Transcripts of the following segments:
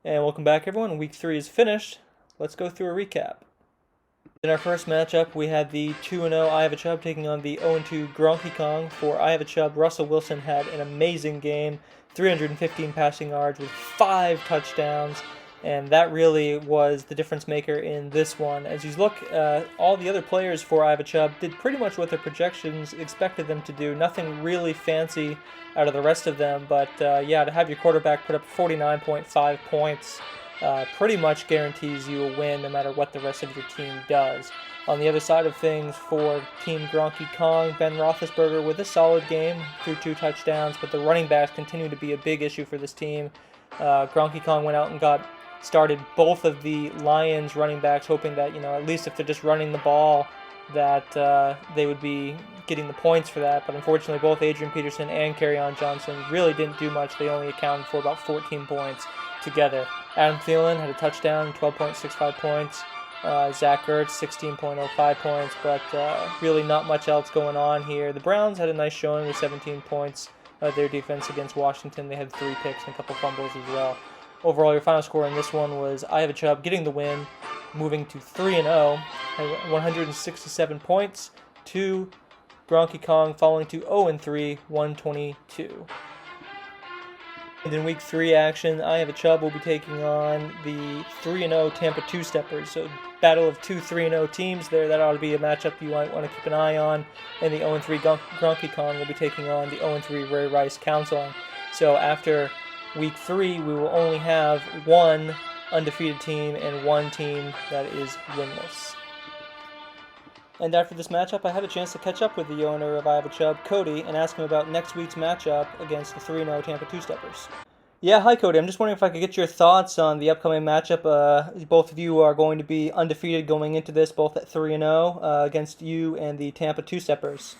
And welcome back, everyone. Week 3 is finished. Let's go through a recap. In our first matchup, we had the 2-0 Iowa Chubb taking on the 0-2 Gronky Kong. For Iowa Chubb, Russell Wilson had an amazing game, 315 passing yards with 5 touchdowns, and that really was the difference maker in this one. As you look, all the other players for Iowa Chubb did pretty much what their projections expected them to do. Nothing really fancy out of the rest of them, but yeah, to have your quarterback put up 49.5 points pretty much guarantees you a win no matter what the rest of your team does. On the other side of things, for Team Gronky Kong, Ben Roethlisberger with a solid game through 2 touchdowns, but the running backs continue to be a big issue for this team. Gronky Kong went out and started both of the Lions running backs, hoping that, at least if they're just running the ball, that they would be getting the points for that. But unfortunately, both Adrian Peterson and Kerryon Johnson really didn't do much. They only accounted for about 14 points together. Adam Thielen had a touchdown, 12.65 points. Zach Ertz, 16.05 points, but really not much else going on here. The Browns had a nice showing with 17 points. Their defense against Washington, they had 3 picks and a couple fumbles as well. Overall, your final score in this one was Iowa Chubb getting the win, moving to 3-0, 167 points, to Gronky Kong falling to 0-3, 122. And in Week 3 action, Iowa Chubb will be taking on the 3-0 Tampa Two-Steppers. So battle of 2 3-0 teams there. That ought to be a matchup you might want to keep an eye on. And the 0-3 Gronky Kong will be taking on the 0-3 Ray Rice Counseling. So after Week 3, we will only have one undefeated team and one team that is winless. And after this matchup, I had a chance to catch up with the owner of Iowa Chubb, Cody, and ask him about next week's matchup against the 3-0 Tampa Two-Steppers. Yeah, hi Cody. I'm just wondering if I could get your thoughts on the upcoming matchup. Both of you are going to be undefeated going into this, both at 3-0 against you and the Tampa Two-Steppers.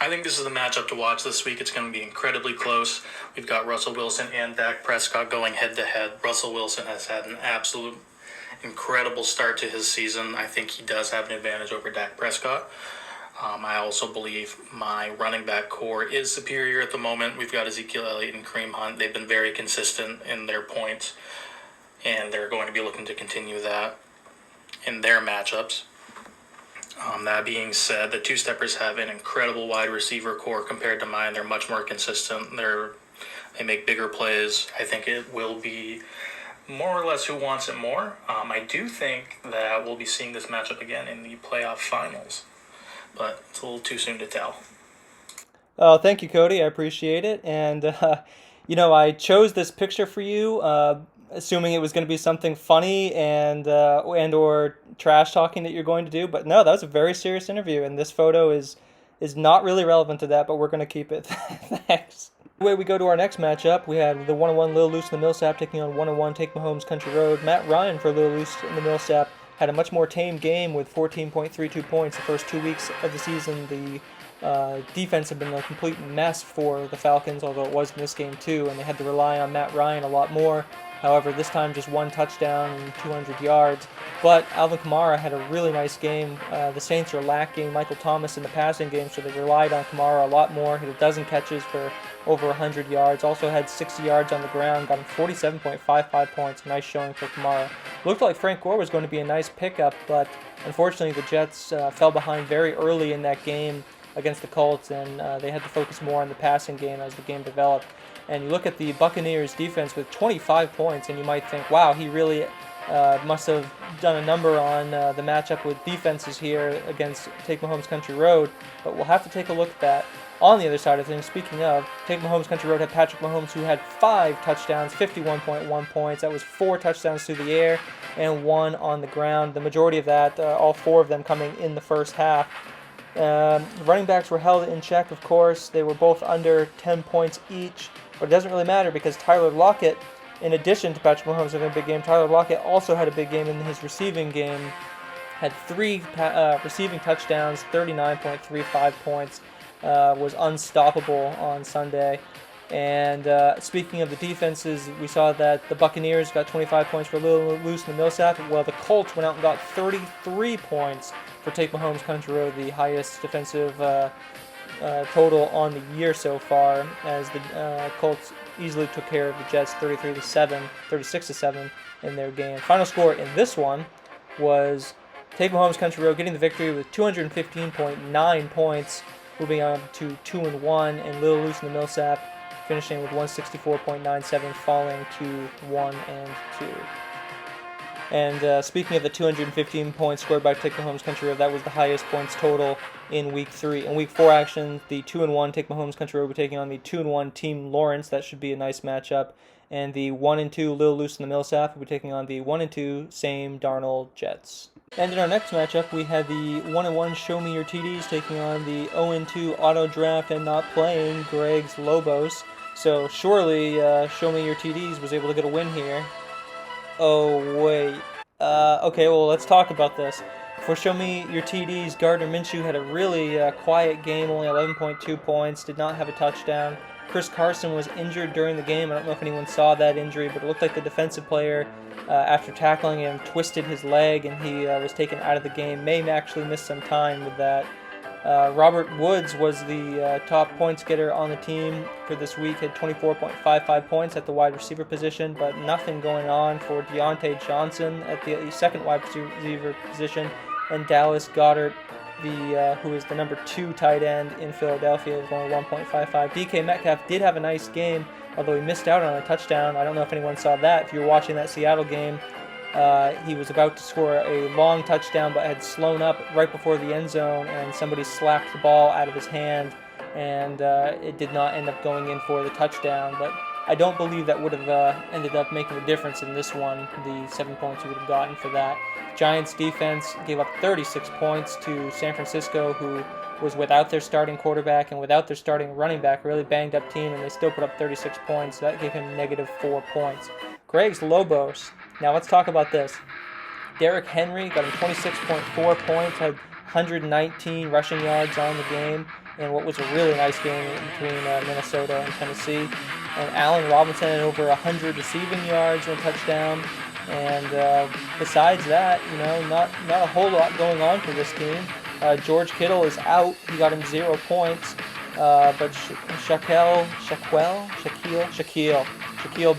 I think this is the matchup to watch this week. It's going to be incredibly close. We've got Russell Wilson and Dak Prescott going head-to-head. Russell Wilson has had an absolute incredible start to his season. I think he does have an advantage over Dak Prescott. I also believe my running back core is superior at the moment. We've got Ezekiel Elliott and Kareem Hunt. They've been very consistent in their points, and they're going to be looking to continue that in their matchups. That being said, the Two-Steppers have an incredible wide receiver core compared to mine. They're much more consistent. They make bigger plays. I think it will be more or less who wants it more. I do think that we'll be seeing this matchup again in the playoff finals, but it's a little too soon to tell. Oh, thank you, Cody. I appreciate it. And, I chose this picture for you, assuming it was going to be something funny and or trash talking that you're going to do. But no, that was a very serious interview, and this photo is not really relevant to that, but we're going to keep it. Thanks. Anyway, we go to our next matchup. We had the 1-1 Lil Loose in the Millsap taking on 1-1 Take Mahomes Country Road. Matt Ryan for Lil Loose in the Millsap had a much more tame game with 14.32 points. The first 2 weeks of the season, the defense had been a complete mess for the Falcons, although it was in this game too, and they had to rely on Matt Ryan a lot more. However, this time just 1 touchdown and 200 yards. But Alvin Kamara had a really nice game. The Saints are lacking Michael Thomas in the passing game, so they relied on Kamara a lot more. He had a dozen catches for over 100 yards. Also had 60 yards on the ground. Got him 47.55 points. Nice showing for Kamara. Looked like Frank Gore was going to be a nice pickup, but unfortunately the Jets fell behind very early in that game against the Colts, and they had to focus more on the passing game as the game developed. And you look at the Buccaneers defense with 25 points, and you might think, wow, he really must have done a number on the matchup with defenses here against Take Mahomes Country Road. But we'll have to take a look at that. On the other side of things, speaking of, Take Mahomes Country Road had Patrick Mahomes, who had 5 touchdowns, 51.1 points. That was 4 touchdowns through the air and 1 on the ground. The majority of that, all 4 of them coming in the first half. Running backs were held in check, of course. They were both under 10 points each. But it doesn't really matter because Tyler Lockett, in addition to Patrick Mahomes having a big game, Tyler Lockett also had a big game in his receiving game. Had 3 receiving touchdowns, 39.35 points. Was unstoppable on Sunday. And speaking of the defenses, we saw that the Buccaneers got 25 points for Lil Loose in the Millsap, while the Colts went out and got 33 points for Take Mahomes Country Road, the highest defensive total on the year so far, as the Colts easily took care of the Jets 36-7 in their game. Final score in this one was Take Mahomes Country Road getting the victory with 215.9 points, moving on to 2-1, and Lil Loose in the Millsap finishing with 164.97, falling to 1-2. And speaking of the 215 points scored by Take Mahomes Country Road, that was the highest points total in Week 3. In Week 4 action, the 2-1 Take Mahomes Country Road will be taking on the 2-1 Team Lawrence. That should be a nice matchup. And the 1-2 Lil Loose in the Millsap will be taking on the 1-2 Same Darnold Jets. And in our next matchup, we had the 1-1 Show Me Your TDs taking on the 0-2 Auto Draft and Not Playing Greg's Lobos. So surely Show Me Your TDs was able to get a win here. Oh, wait. Okay, well, let's talk about this. For Show Me Your TDs, Gardner Minshew had a really quiet game, only 11.2 points, did not have a touchdown. Chris Carson was injured during the game. I don't know if anyone saw that injury, but it looked like the defensive player, after tackling him, twisted his leg, and he was taken out of the game. May actually miss some time with that. Robert Woods was the top points getter on the team for this week, had 24.55 points at the wide receiver position, but nothing going on for Deontay Johnson at the second wide receiver position, and Dallas Goedert, who is the number 2 tight end in Philadelphia, with only 1.55. DK Metcalf did have a nice game, although he missed out on a touchdown. I don't know if anyone saw that. If you were watching that Seattle game, he was about to score a long touchdown, but had slown up right before the end zone, and somebody slapped the ball out of his hand, and it did not end up going in for the touchdown. But I don't believe that would have ended up making a difference in this one, the 7 points he would have gotten for that. Giants defense gave up 36 points to San Francisco, who was without their starting quarterback and without their starting running back, a really banged up team, and they still put up 36 points. That gave him -4 points. Greg's Lobos. Now let's talk about this. Derrick Henry got him 26.4 points, had 119 rushing yards on the game, and what was a really nice game between Minnesota and Tennessee. And Allen Robinson had over 100 receiving yards and a touchdown. And besides that, not a whole lot going on for this team. George Kittle is out. He got him 0 points. But Shaquille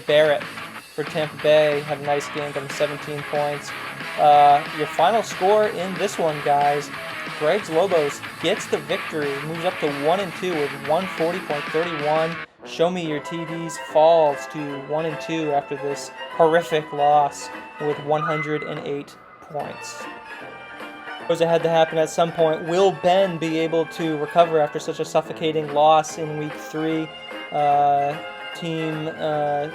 Barrett for Tampa Bay had a nice game, got him 17 points. Your final score in this one, guys, Greg's Lobos gets the victory, moves up to 1-2 with 140.31. Show Me Your TDs falls to 1-2 after this horrific loss with 108 points. It had to happen at some point. Will Ben be able to recover after such a suffocating loss in Week 3? Team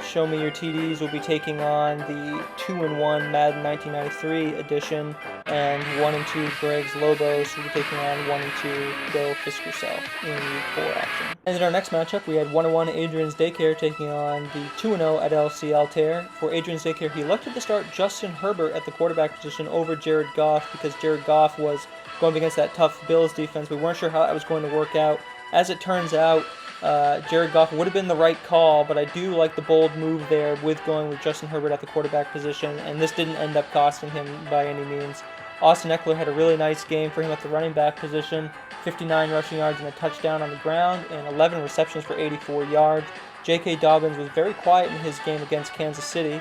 Show Me Your TDs will be taking on the 2-1 Madden 1993 edition, and 1-2 Greg's Lobos will be taking on 1-2 Go Fisk Yourself in Week 4 action. And in our next matchup, we had 1-1 Adrian's Daycare taking on the 2-0 LC Altair. For Adrian's Daycare, he elected to start Justin Herbert at the quarterback position over Jared Goff because Jared Goff was going against that tough Bills defense. We weren't sure how that was going to work out. As it turns out, Jared Goff would have been the right call, but I do like the bold move there with going with Justin Herbert at the quarterback position, and this didn't end up costing him by any means. Austin Eckler had a really nice game for him at the running back position, 59 rushing yards and a touchdown on the ground, and 11 receptions for 84 yards. J.K. Dobbins was very quiet in his game against Kansas City.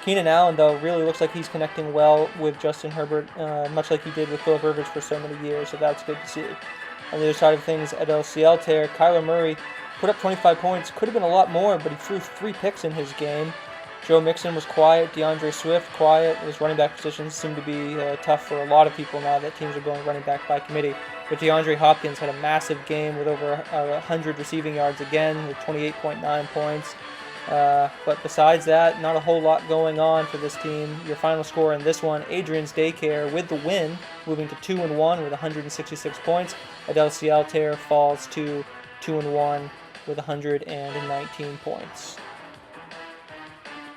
Keenan Allen, though, really looks like he's connecting well with Justin Herbert, much like he did with Philip Rivers for so many years, so that's good to see. On the other side of things, at LCL Tear, Kyler Murray put up 25 points. Could have been a lot more, but he threw 3 picks in his game. Joe Mixon was quiet. DeAndre Swift, quiet. His running back positions seem to be tough for a lot of people now that teams are going running back by committee. But DeAndre Hopkins had a massive game with over 100 receiving yards again with 28.9 points. But besides that, not a whole lot going on for this team. Your final score in this one, Adrian's Daycare with the win, moving to 2-1 with 166 points. Adelci Altair falls to 2-1 with 119 points.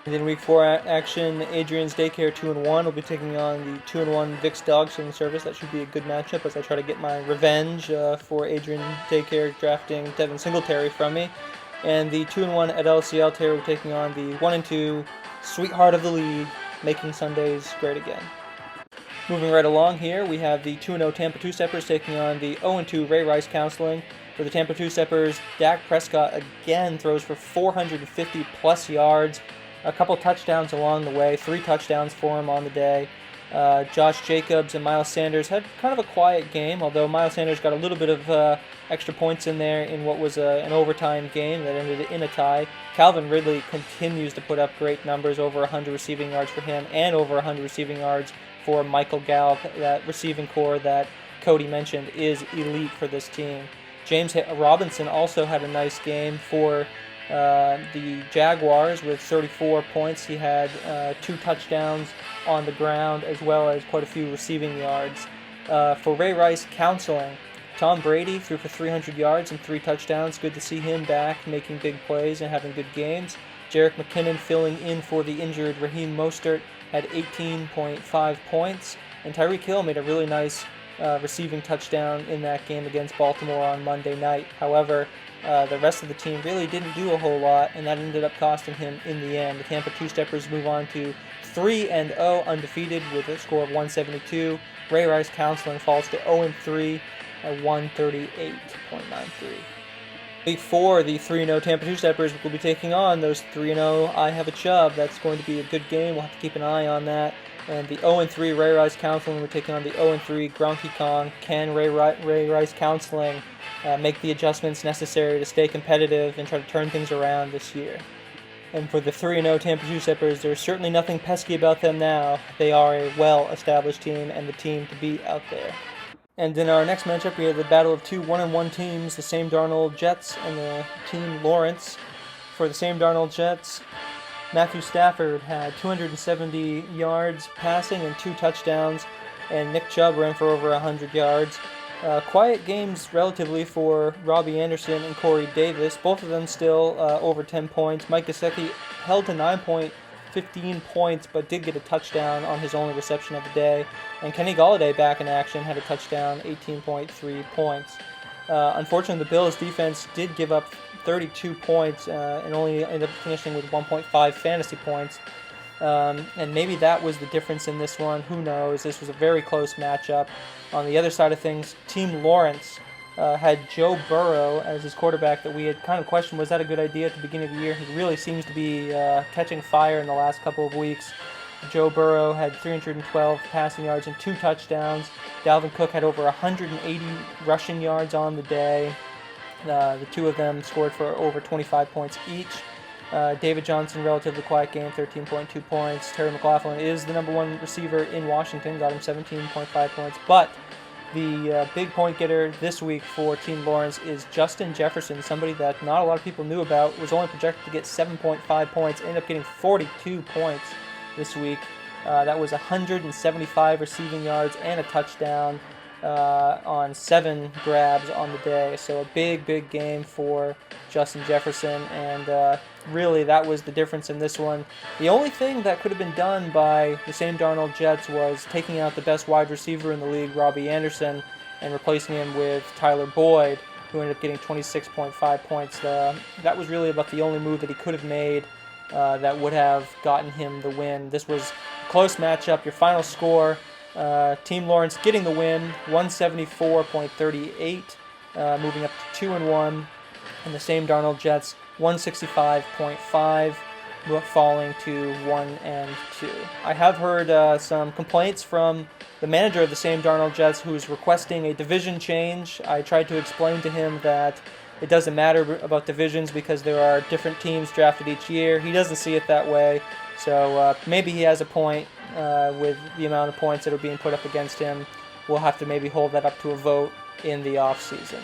And in Week 4 action, Adrian's Daycare 2-1 will be taking on the 2-1 Vic's Dog Sitting Service. That should be a good matchup as I try to get my revenge for Adrian Daycare drafting Devin Singletary from me. And the 2-1 at LCL Terror will be taking on the 1-2 Sweetheart of the League, Making Sundays Great Again. Moving right along here, we have the 2-0 Tampa Two Steppers taking on the 0-2 Ray Rice Counseling. For the Tampa Two Steppers, Dak Prescott again throws for 450 plus yards, a couple touchdowns along the way, 3 touchdowns for him on the day. Josh Jacobs and Miles Sanders had kind of a quiet game, although Miles Sanders got a little bit of extra points in there in what was an overtime game that ended in a tie. Calvin Ridley continues to put up great numbers, over 100 receiving yards for him and over 100 receiving yards for Michael Gallup. That receiving core that Cody mentioned is elite for this team. James Robinson also had a nice game for the Jaguars with 34 points. He had 2 touchdowns on the ground as well as quite a few receiving yards. For Ray Rice Counseling, Tom Brady threw for 300 yards and 3 touchdowns. Good to see him back making big plays and having good games. Jerick McKinnon filling in for the injured Raheem Mostert had 18.5 points. And Tyreek Hill made a really nice receiving touchdown in that game against Baltimore on Monday night. However, the rest of the team really didn't do a whole lot, and that ended up costing him in the end. The Tampa Two Steppers move on to 3-0 undefeated with a score of 172. Ray Rice Counseling falls to 0-3 at 138.93. Week 4, the 3-0 Tampa Two Steppers will be taking on those 3-0 I Have a Chubb. That's going to be a good game. We'll have to keep an eye on that. And the 0-3 Ray Rice Counseling will be taking on the 0-3 Gronky Kong. Can Ray Rice Counseling make the adjustments necessary to stay competitive and try to turn things around this year? And for the 3-0 Tampa Two Steppers, there's certainly nothing pesky about them now. They are a well-established team and the team to beat out there. And in our next matchup, we have the battle of 2 1-1 teams, the Sam Darnold Jets and the Team Lawrence. For the Sam Darnold Jets, Matthew Stafford had 270 yards passing and 2 touchdowns, and Nick Chubb ran for over 100 yards. Quiet games relatively for Robbie Anderson and Corey Davis, both of them still over 10 points. Mike Gesicki held to 9.15 points, but did get a touchdown on his only reception of the day. And Kenny Golladay back in action had a touchdown, 18.3 points. Unfortunately, the Bills' defense did give up 32 points and only ended up finishing with 1.5 fantasy points. And maybe that was the difference in this one. Who knows? This was a very close matchup. On the other side of things, Team Lawrence had Joe Burrow as his quarterback that we had kind of questioned, was that a good idea at the beginning of the year? He really seems to be catching fire in the last couple of weeks. Joe Burrow had 312 passing yards and 2 touchdowns. Dalvin Cook had over 180 rushing yards on the day. The two of them scored for over 25 points each. David Johnson, relatively quiet game, 13.2 points. Terry McLaughlin is the number 1 receiver in Washington, got him 17.5 points. But the big point getter this week for Team Lawrence is Justin Jefferson, somebody that not a lot of people knew about, was only projected to get 7.5 points, ended up getting 42 points this week. That was 175 receiving yards and a touchdown on 7 grabs on the day. So a big game for Justin Jefferson, and really that was the difference in this one. The only thing that could have been done by the Sam Darnold Jets was taking out the best wide receiver in the league, Robbie Anderson, and replacing him with Tyler Boyd, who ended up getting 26.5 points. That was really about the only move that he could have made that would have gotten him the win. This was a close matchup. Your final score, Team Lawrence getting the win, 174.38, moving up to 2-1, and the Sam Darnold Jets, 165.5, falling to 1-2. I have heard some complaints from the manager of the Sam Darnold Jets, who is requesting a division change. I tried to explain to him that it doesn't matter about divisions because there are different teams drafted each year. He doesn't see it that way, so maybe he has a point with the amount of points that are being put up against him. We'll have to maybe hold that up to a vote in the offseason.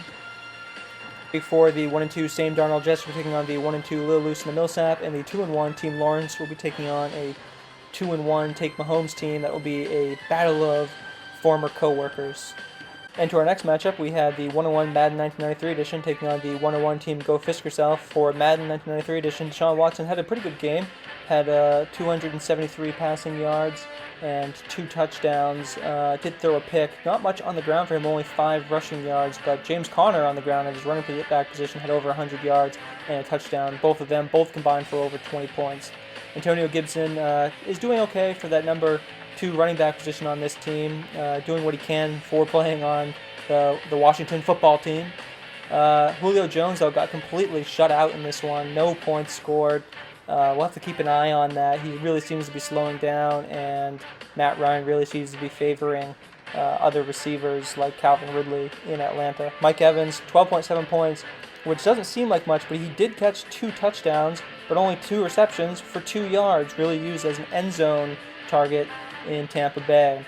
For the 1-2 Sam Darnold Jets, we're taking on the 1-2 Lil Loose and the Millsap, and the 2-1 Team Lawrence will be taking on a 2-1 Take Mahomes team. That will be a battle of former co-workers. And to our next matchup, we had the 101 Madden 1993 edition taking on the 101 Team Go Fisk Yourself. For Madden 1993 edition, Deshaun Watson had a pretty good game, had 273 passing yards and 2 touchdowns, did throw a pick. Not much on the ground for him, only 5 rushing yards, but James Conner on the ground at his running back position had over 100 yards and a touchdown. Both of them, both combined for over 20 points. Antonio Gibson is doing okay for that number 2 running back position on this team, doing what he can for playing on the Washington football team. Julio Jones, though, got completely shut out in this one. No points scored. We'll have to keep an eye on that. He really seems to be slowing down, and Matt Ryan really seems to be favoring other receivers like Calvin Ridley in Atlanta. Mike Evans, 12.7 points, which doesn't seem like much, but he did catch 2 touchdowns, but only 2 receptions for 2 yards, really used as an end zone target in Tampa Bay.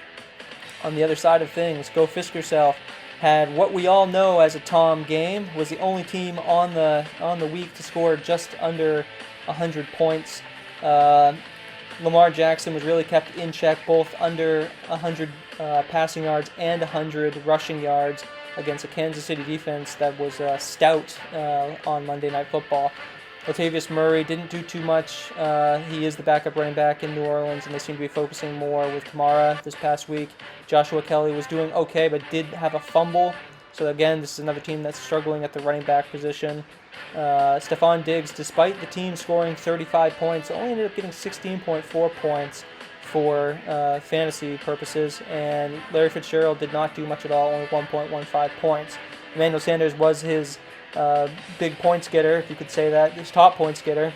On the other side of things, Go Fisk Yourself had what we all know as a Tom game, was the only team on the week to score just under 100 points. Lamar Jackson was really kept in check, both under 100 passing yards and 100 rushing yards against a Kansas City defense that was stout on Monday Night Football. Latavius Murray didn't do too much. He is the backup running back in New Orleans, and they seem to be focusing more with Kamara this past week. Joshua Kelly was doing okay, but did have a fumble. So again, this is another team that's struggling at the running back position. Stephon Diggs, despite the team scoring 35 points, only ended up getting 16.4 points for fantasy purposes, and Larry Fitzgerald did not do much at all, only 1.15 points. Emmanuel Sanders was his big points getter, if you could say that. His top points getter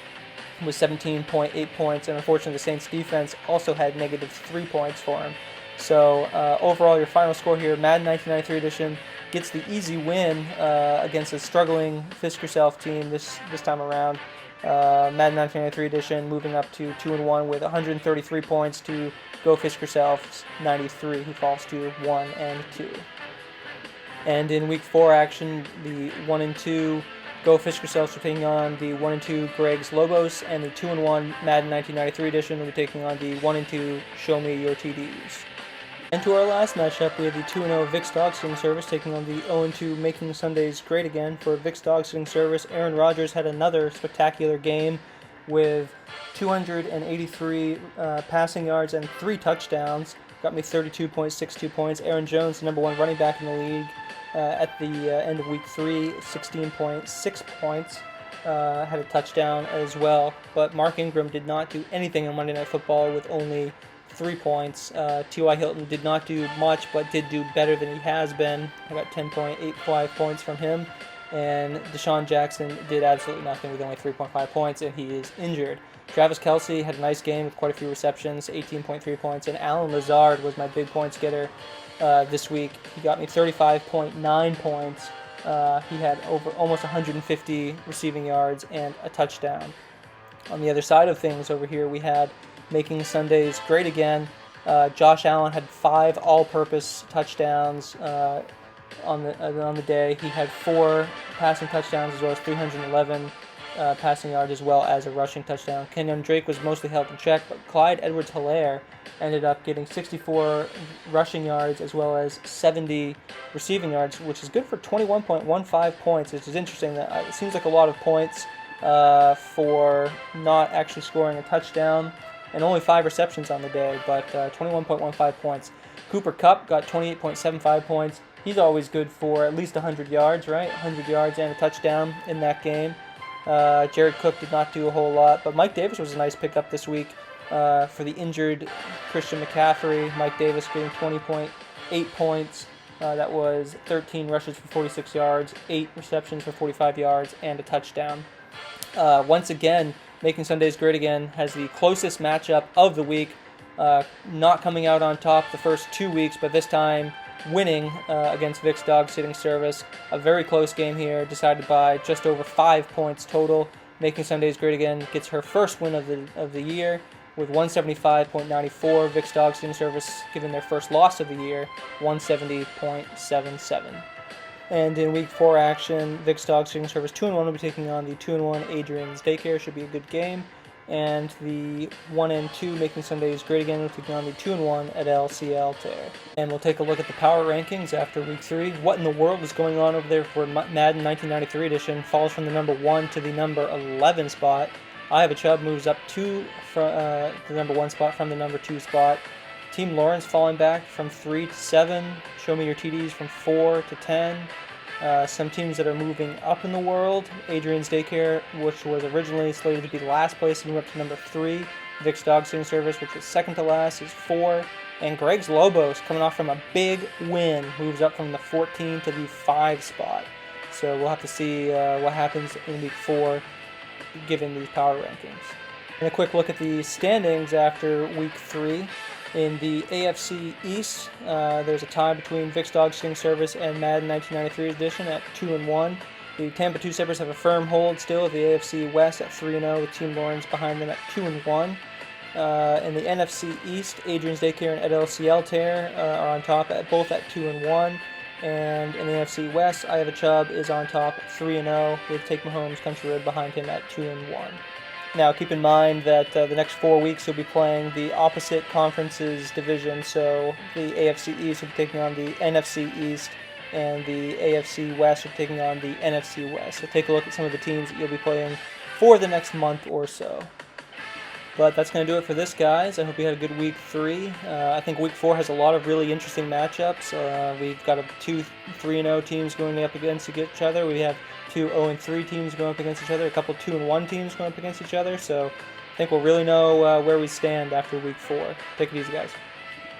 was 17.8 points, and unfortunately the Saints defense also had negative 3 points for him. So overall, your final score here, Madden 1993 edition gets the easy win against a struggling Fisk Yourself team this time around. Madden 1993 edition moving up to 2-1 with 133 points to Go Fisk Yourself's 93, who falls to 1 and 2. And in Week 4 action, the 1-2 Go Fisk Yourselves are taking on the 1-2 Greg's Lobos, and the 2-1 Madden 1993 edition will be taking on the 1-2 Show Me Your TDs. And to our last matchup, we have the 2-0 Vic's Dog Sitting Service taking on the 0-2 Making Sundays Great Again. For Vic's Dog Sitting Service, Aaron Rodgers had another spectacular game with 283 passing yards and 3 touchdowns. Got me 32.62 points. Aaron Jones, the number 1 running back in the league, at the end of Week 3, 16.6 points. Had a touchdown as well. But Mark Ingram did not do anything on Monday Night Football with only 3 points. T.Y. Hilton did not do much, but did do better than he has been. I got 10.85 points from him. And Deshaun Jackson did absolutely nothing with only 3.5 points, and he is injured. Travis Kelce had a nice game with quite a few receptions, 18.3 points. And Alan Lazard was my big points getter this week. He got me 35.9 points. He had over almost 150 receiving yards and a touchdown. On the other side of things over here, we had Making Sundays Great Again. Josh Allen had 5 all-purpose touchdowns on the day. He had 4 passing touchdowns as well as 311 passing yards as well as a rushing touchdown. Kenyon Drake was mostly held in check, but Clyde Edwards-Helaire ended up getting 64 rushing yards as well as 70 receiving yards, which is good for 21.15 points, which is interesting. It seems like a lot of points for not actually scoring a touchdown, and only 5 receptions on the day, but 21.15 points. Cooper Kupp got 28.75 points. He's always good for at least 100 yards, right? 100 yards and a touchdown in that game. Jared Cook did not do a whole lot, but Mike Davis was a nice pickup this week for the injured Christian McCaffrey. Mike Davis getting 20.8 points. That was 13 rushes for 46 yards, 8 receptions for 45 yards, and a touchdown. Once again, Making Sundays Great Again has the closest matchup of the week, not coming out on top the first 2 weeks, but this time winning against Vic's Dog Sitting Service. A very close game here, decided by just over 5 points total. Making Sundays Great Again gets her first win of the year with 175.94. Vic's Dog Sitting Service, given their first loss of the year, 170.77. And in Week 4 action, Vic's Dog Sitting Service 2-1 will be taking on the 2-1 Adrian's Daycare. Should be a good game. And the 1-2 Making Sundays Great Again will be taking on the 2-1 at LCL Tear. And we'll take a look at the power rankings after Week 3. What in the world is going on over there for Madden 1993 edition? Falls from the number 1 to the number 11 spot. I Have a Chubb moves up to the number 1 spot from the number 2 spot. Team Lawrence falling back from 3 to 7. Show Me Your TDs from 4 to 10. Some teams that are moving up in the world. Adrian's Daycare, which was originally slated to be last place, moved up to number 3. Vic's Dog Sitting Service, which was second to last, is 4. And Greg's Lobos, coming off from a big win, moves up from the 14 to the 5 spot. So we'll have to see what happens in week 4, given these power rankings. And a quick look at the standings after week 3. In the AFC East, there's a tie between Vic's Dog Sitting Service and Madden 1993 edition at 2-1. The Tampa 2 Sabres have a firm hold still of the AFC West at 3-0, with Team Lawrence behind them at 2-1. In the NFC East, Adrian's Daycare and LCL Tear are on top both at 2-1. And in the NFC West, I Have a Chubb is on top 3-0, with Take Mahomes Country Road behind him at 2-1. Now, keep in mind that the next 4 weeks you'll be playing the opposite conferences division, so the AFC East will be taking on the NFC East, and the AFC West will be taking on the NFC West. So take a look at some of the teams that you'll be playing for the next month or so. But that's going to do it for this, guys. I hope you had a good week 3. I think week 4 has a lot of really interesting matchups. We've got 2 3-0 teams going up against each other. We have 2 0-3 teams going up against each other. A couple 2-1 teams going up against each other. So I think we'll really know where we stand after week 4. Take it easy, guys.